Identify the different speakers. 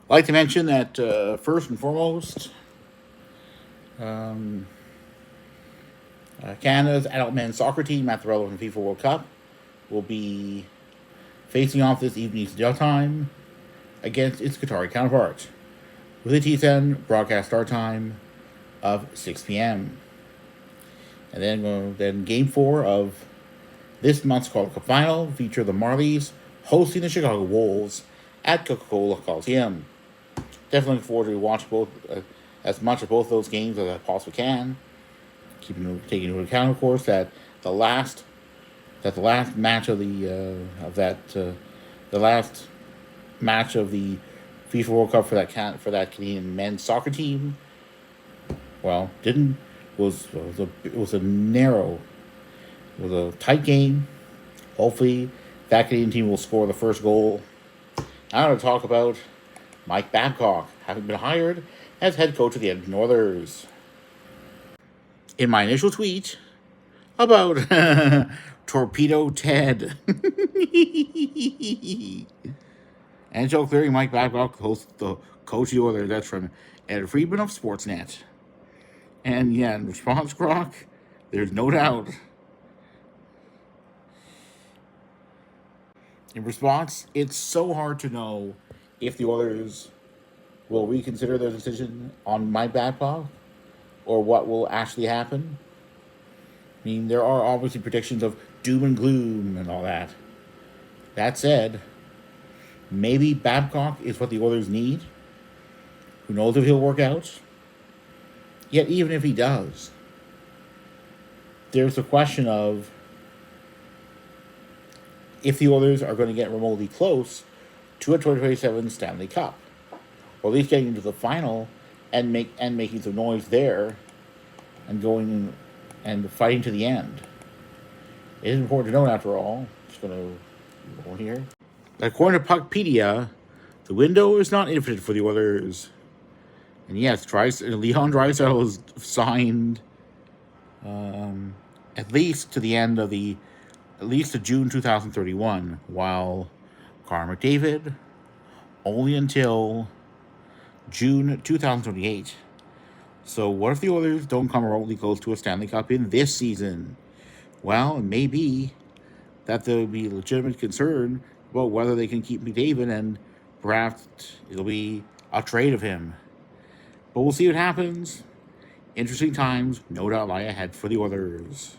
Speaker 1: I'd like to mention that first and foremost, Canada's adult men's soccer team at the relevant FIFA World Cup will be facing off this evening's jail time against its Qatari counterpart, with a TSN broadcast start time of 6 p.m. And then Game 4 of this month's World Cup final feature the Marlies hosting the Chicago Wolves at Coca-Cola Coliseum. Definitely looking forward to watch both as much of both those games as I possibly can. Taking into account, of course, that the last match of the last match of the FIFA World Cup for that Canadian men's soccer team, well, didn't was it was a narrow, it was a tight game. Hopefully, that Canadian team will score the first goal. I want to talk about Mike Babcock having been hired as head coach of the Edmonton Oilers. In my initial tweet about Torpedo Ted, and Joe clearing Mike Babcock, the coach of the Oilers, that's from Ed Friedman of Sportsnet. And yeah, in response, Croc, there's no doubt. In response, it's so hard to know if the Oilers will reconsider their decision on Mike Babcock or what will actually happen. I mean, there are obviously predictions of doom and gloom and all that. That said, maybe Babcock is what the Oilers need. Who knows if he'll work out? Yet, even if he does, there's the question of if the Oilers are going to get remotely close to a 2027 Stanley Cup, or at least getting into the final and making some noise there, and going and fighting to the end. It is important to note, after all. Just going to go here. According to Puckpedia, the window is not infinite for the Oilers. And yes, Leon Draisaitl is signed at least to June 2031, while Connor McDavid only until June 2028. So what if the Oilers don't come remotely close to a Stanley Cup in this season? Well, it may be that there will be legitimate concern about whether they can keep McDavid, and perhaps it'll be a trade of him. But we'll see what happens. Interesting times, no doubt, lie ahead for the Oilers.